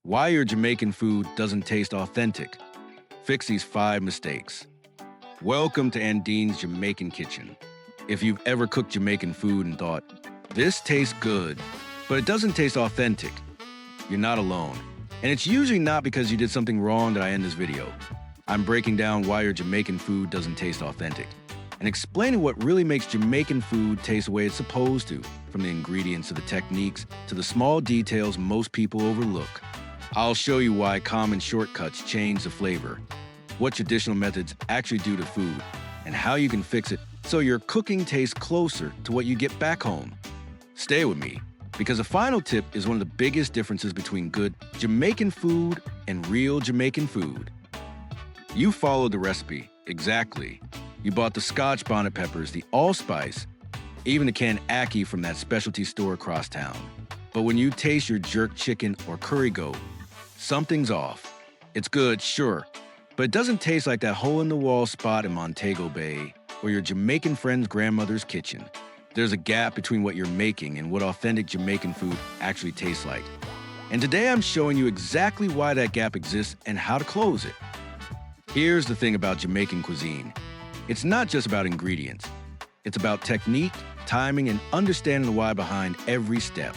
Why your Jamaican food doesn't taste authentic. Fix these 5 mistakes. Welcome to Andine's Jamaican Kitchen. If you've ever cooked Jamaican food and thought, this tastes good, but it doesn't taste authentic, you're not alone. And it's usually not because you did something wrong that I end this video. I'm breaking down why your Jamaican food doesn't taste authentic and explaining what really makes Jamaican food taste the way it's supposed to, from the ingredients to the techniques to the small details most people overlook. I'll show you why common shortcuts change the flavor, what traditional methods actually do to food, and how you can fix it so your cooking tastes closer to what you get back home. Stay with me, because the final tip is one of the biggest differences between good Jamaican food and real Jamaican food. You followed the recipe, exactly. You bought the Scotch bonnet peppers, the allspice, even the canned ackee from that specialty store across town. But when you taste your jerk chicken or curry goat, something's off. It's good, sure, but it doesn't taste like that hole-in-the-wall spot in Montego Bay or your Jamaican friend's grandmother's kitchen. There's a gap between what you're making and what authentic Jamaican food actually tastes like. And today I'm showing you exactly why that gap exists and how to close it. Here's the thing about Jamaican cuisine. It's not just about ingredients. It's about technique, timing, and understanding the why behind every step.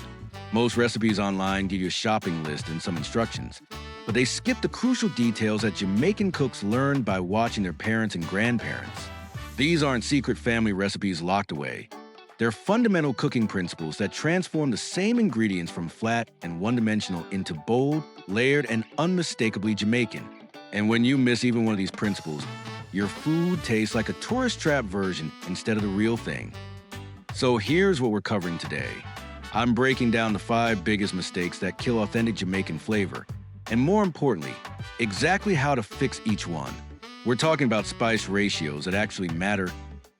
Most recipes online give you a shopping list and some instructions, but they skip the crucial details that Jamaican cooks learned by watching their parents and grandparents. These aren't secret family recipes locked away. They're fundamental cooking principles that transform the same ingredients from flat and one-dimensional into bold, layered, and unmistakably Jamaican. And when you miss even one of these principles, your food tastes like a tourist trap version instead of the real thing. So here's what we're covering today. I'm breaking down the 5 biggest mistakes that kill authentic Jamaican flavor, and more importantly, exactly how to fix each one. We're talking about spice ratios that actually matter,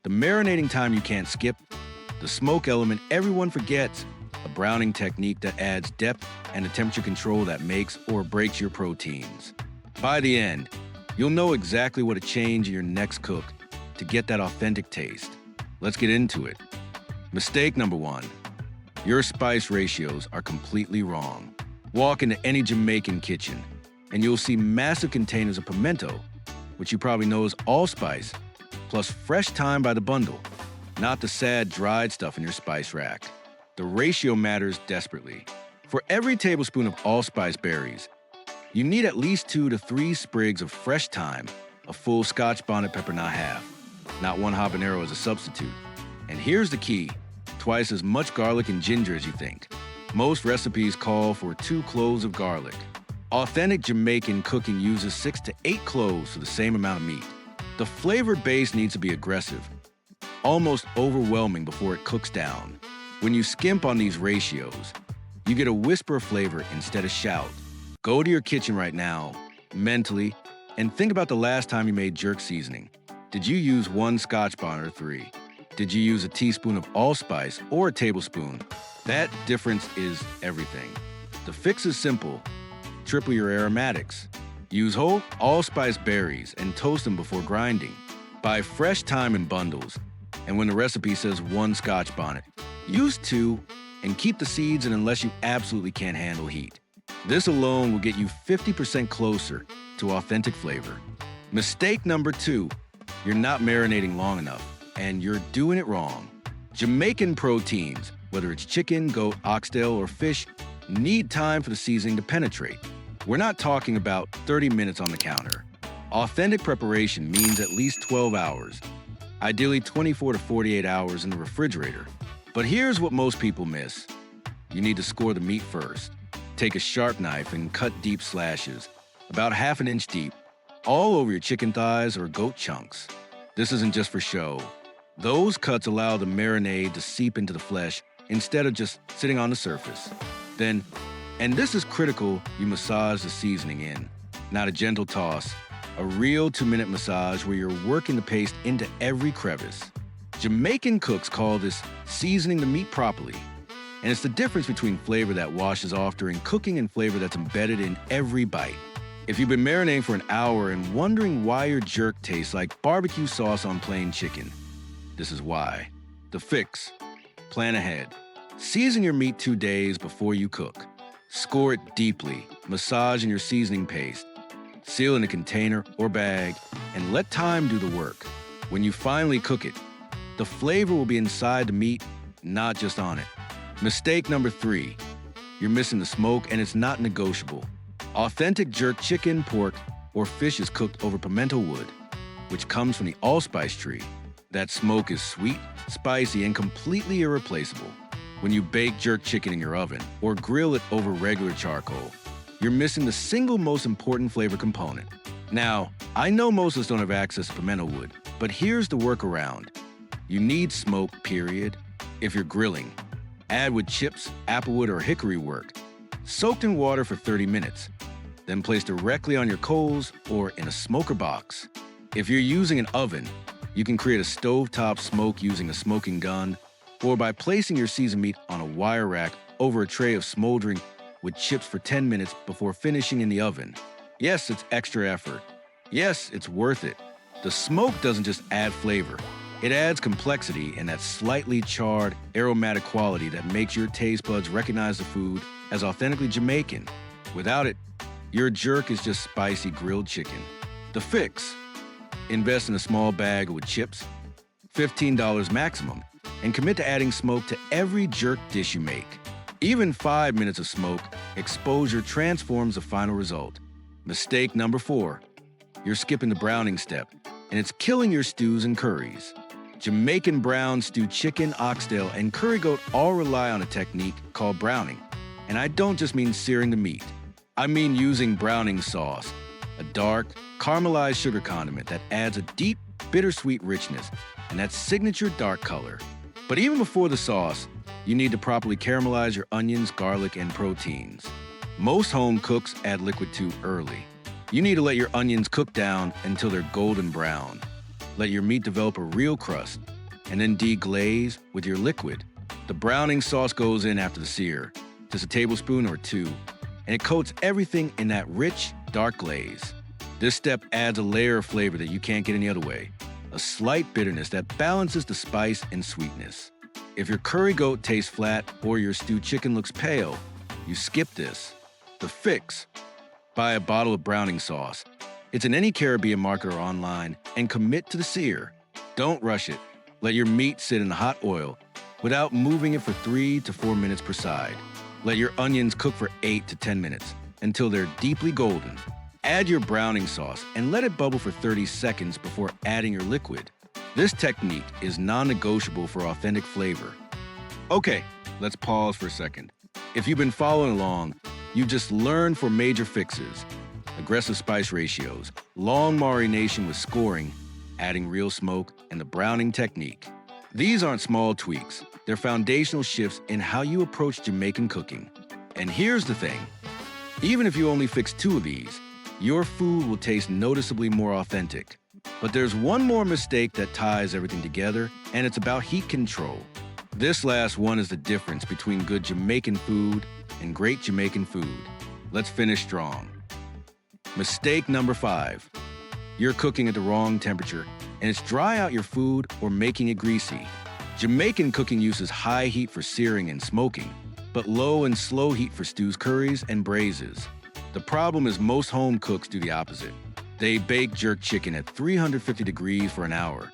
the marinating time you can't skip, the smoke element everyone forgets, a browning technique that adds depth, and the temperature control that makes or breaks your proteins. By the end, you'll know exactly what to change in your next cook to get that authentic taste. Let's get into it. Mistake number 1. Your spice ratios are completely wrong. Walk into any Jamaican kitchen, and you'll see massive containers of pimento, which you probably know is allspice, plus fresh thyme by the bundle, not the sad dried stuff in your spice rack. The ratio matters desperately. For every tablespoon of allspice berries, you need at least 2 to 3 sprigs of fresh thyme, a full Scotch bonnet pepper, not half, not 1 habanero as a substitute. And here's the key, twice as much garlic and ginger as you think. Most recipes call for 2 cloves of garlic. Authentic Jamaican cooking uses 6 to 8 cloves for the same amount of meat. The flavor base needs to be aggressive, almost overwhelming before it cooks down. When you skimp on these ratios, you get a whisper of flavor instead of shout. Go to your kitchen right now, mentally, and think about the last time you made jerk seasoning. Did you use 1 Scotch bonnet or 3? Did you use a teaspoon of allspice or a tablespoon? That difference is everything. The fix is simple. Triple your aromatics. Use whole allspice berries and toast them before grinding. Buy fresh thyme in bundles. And when the recipe says 1 Scotch bonnet, use 2 and keep the seeds in unless you absolutely can't handle heat. This alone will get you 50% closer to authentic flavor. Mistake number 2, you're not marinating long enough, and you're doing it wrong. Jamaican proteins, whether it's chicken, goat, oxtail, or fish, need time for the seasoning to penetrate. We're not talking about 30 minutes on the counter. Authentic preparation means at least 12 hours, ideally 24 to 48 hours in the refrigerator. But here's what most people miss. You need to score the meat first. Take a sharp knife and cut deep slashes, about ½ inch deep, all over your chicken thighs or goat chunks. This isn't just for show. Those cuts allow the marinade to seep into the flesh instead of just sitting on the surface. Then, and this is critical, you massage the seasoning in. Not a gentle toss, a real 2-minute massage where you're working the paste into every crevice. Jamaican cooks call this seasoning the meat properly. And it's the difference between flavor that washes off during cooking and flavor that's embedded in every bite. If you've been marinating for an hour and wondering why your jerk tastes like barbecue sauce on plain chicken, this is why. The fix: plan ahead. Season your meat 2 days before you cook. Score it deeply, massage in your seasoning paste, seal in a container or bag, and let time do the work. When you finally cook it, the flavor will be inside the meat, not just on it. Mistake number 3. You're missing the smoke, and it's not negotiable. Authentic jerk chicken, pork, or fish is cooked over pimento wood, which comes from the allspice tree. That smoke is sweet, spicy, and completely irreplaceable. When you bake jerk chicken in your oven or grill it over regular charcoal, you're missing the single most important flavor component. Now, I know most of us don't have access to pimento wood, but here's the workaround. You need smoke, period. If you're grilling, add wood chips, applewood, or hickory work, soaked in water for 30 minutes, then place directly on your coals or in a smoker box. If you're using an oven, you can create a stovetop smoke using a smoking gun, or by placing your seasoned meat on a wire rack over a tray of smoldering with chips for 10 minutes before finishing in the oven. Yes, it's extra effort. Yes, it's worth it. The smoke doesn't just add flavor. It adds complexity and that slightly charred, aromatic quality that makes your taste buds recognize the food as authentically Jamaican. Without it, your jerk is just spicy grilled chicken. The fix: invest in a small bag with chips, $15 maximum, and commit to adding smoke to every jerk dish you make. Even 5 minutes of smoke exposure transforms the final result. Mistake number 4. You're skipping the browning step, and it's killing your stews and curries. Jamaican brown stewed chicken, oxtail, and curry goat all rely on a technique called browning. And I don't just mean searing the meat. I mean using browning sauce, a dark, caramelized sugar condiment that adds a deep, bittersweet richness and that signature dark color. But even before the sauce, you need to properly caramelize your onions, garlic, and proteins. Most home cooks add liquid too early. You need to let your onions cook down until they're golden brown. Let your meat develop a real crust, and then deglaze with your liquid. The browning sauce goes in after the sear, just a tablespoon or 2, and it coats everything in that rich, dark glaze. This step adds a layer of flavor that you can't get any other way, a slight bitterness that balances the spice and sweetness. If your curry goat tastes flat or your stewed chicken looks pale, you skip this. The fix: buy a bottle of browning sauce. It's in any Caribbean market or online, and commit to the sear. Don't rush it. Let your meat sit in the hot oil without moving it for 3 to 4 minutes per side. Let your onions cook for 8 to 10 minutes until they're deeply golden. Add your browning sauce and let it bubble for 30 seconds before adding your liquid. This technique is non-negotiable for authentic flavor. Okay, let's pause for a second. If you've been following along, you've just learned 4 major fixes: aggressive spice ratios, long marination with scoring, adding real smoke, and the browning technique. These aren't small tweaks. They're foundational shifts in how you approach Jamaican cooking. And here's the thing: even if you only fix 2 of these, your food will taste noticeably more authentic. But there's one more mistake that ties everything together, and it's about heat control. This last one is the difference between good Jamaican food and great Jamaican food. Let's finish strong. Mistake number 5. You're cooking at the wrong temperature, and it's dry out your food or making it greasy. Jamaican cooking uses high heat for searing and smoking, but low and slow heat for stews, curries, and braises. The problem is most home cooks do the opposite. They bake jerk chicken at 350 degrees for an hour,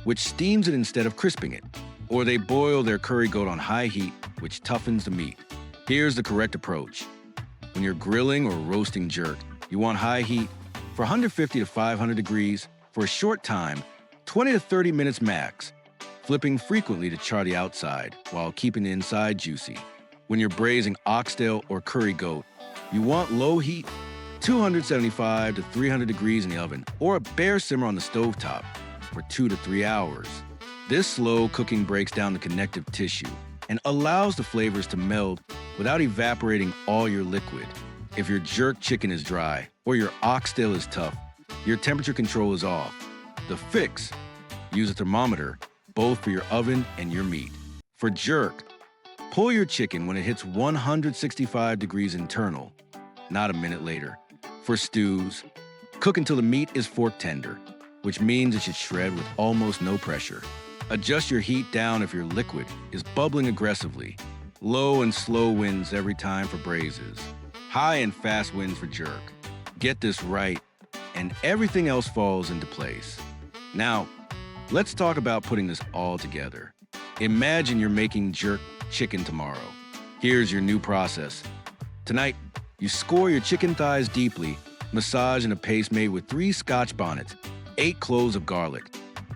which steams it instead of crisping it. Or they boil their curry goat on high heat, which toughens the meat. Here's the correct approach. When you're grilling or roasting jerk, you want high heat for 150 to 500 degrees for a short time, 20 to 30 minutes max, flipping frequently to char the outside while keeping the inside juicy. When you're braising oxtail or curry goat, you want low heat, 275 to 300 degrees in the oven, or a bare simmer on the stovetop for 2 to 3 hours. This slow cooking breaks down the connective tissue and allows the flavors to meld without evaporating all your liquid. If your jerk chicken is dry or your oxtail is tough, your temperature control is off. The fix: use a thermometer, both for your oven and your meat. For jerk, pull your chicken when it hits 165 degrees internal, not a minute later. For stews, cook until the meat is fork tender, which means it should shred with almost no pressure. Adjust your heat down if your liquid is bubbling aggressively. Low and slow winds every time for braises. High and fast winds for jerk. Get this right, and everything else falls into place. Now, let's talk about putting this all together. Imagine you're making jerk chicken tomorrow. Here's your new process. Tonight, you score your chicken thighs deeply, massage in a paste made with 3 Scotch bonnets, 8 cloves of garlic,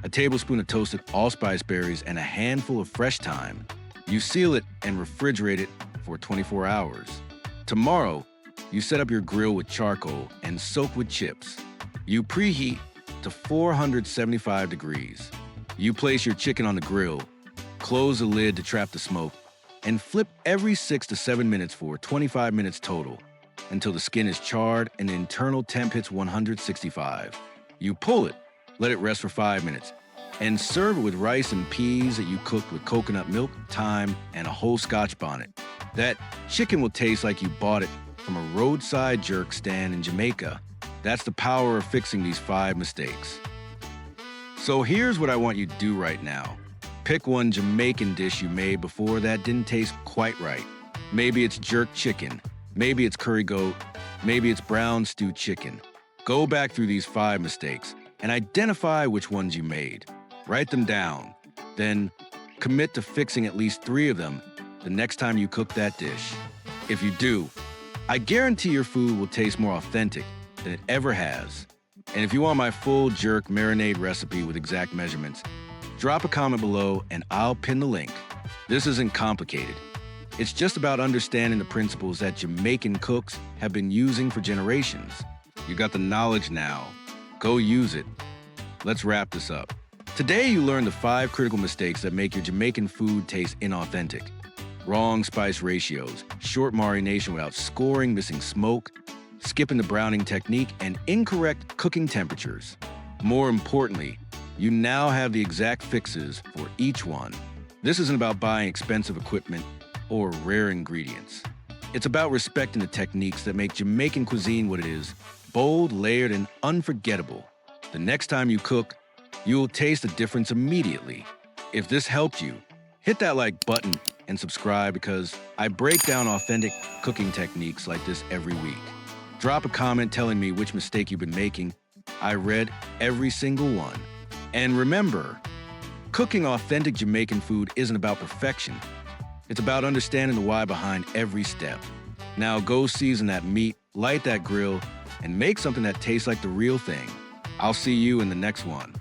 a tablespoon of toasted allspice berries, and a handful of fresh thyme. You seal it and refrigerate it for 24 hours. Tomorrow, you set up your grill with charcoal and soak with chips. You preheat to 475 degrees. You place your chicken on the grill, close the lid to trap the smoke, and flip every 6 to 7 minutes for 25 minutes total until the skin is charred and the internal temp hits 165. You pull it, let it rest for 5 minutes, and serve it with rice and peas that you cooked with coconut milk, thyme, and a whole Scotch bonnet. That chicken will taste like you bought it from a roadside jerk stand in Jamaica. That's the power of fixing these 5 mistakes. So here's what I want you to do right now. Pick one Jamaican dish you made before that didn't taste quite right. Maybe it's jerk chicken, maybe it's curry goat, maybe it's brown stewed chicken. Go back through these 5 mistakes and identify which ones you made. Write them down. Then commit to fixing at least 3 of them the next time you cook that dish. If you do, I guarantee your food will taste more authentic than it ever has. And if you want my full jerk marinade recipe with exact measurements, drop a comment below and I'll pin the link. This isn't complicated. It's just about understanding the principles that Jamaican cooks have been using for generations. You got the knowledge now. Go use it. Let's wrap this up. Today you learned the 5 critical mistakes that make your Jamaican food taste inauthentic. Wrong spice ratios, short marination without scoring, missing smoke, skipping the browning technique, and incorrect cooking temperatures. More importantly, you now have the exact fixes for each one. This isn't about buying expensive equipment or rare ingredients. It's about respecting the techniques that make Jamaican cuisine what it is: bold, layered, and unforgettable. The next time you cook, you'll taste the difference immediately. If this helped you, hit that like button and subscribe, because I break down authentic cooking techniques like this every week. Drop a comment telling me which mistake you've been making. I read every single one. And remember, cooking authentic Jamaican food isn't about perfection. It's about understanding the why behind every step. Now go season that meat, light that grill, and make something that tastes like the real thing. I'll see you in the next one.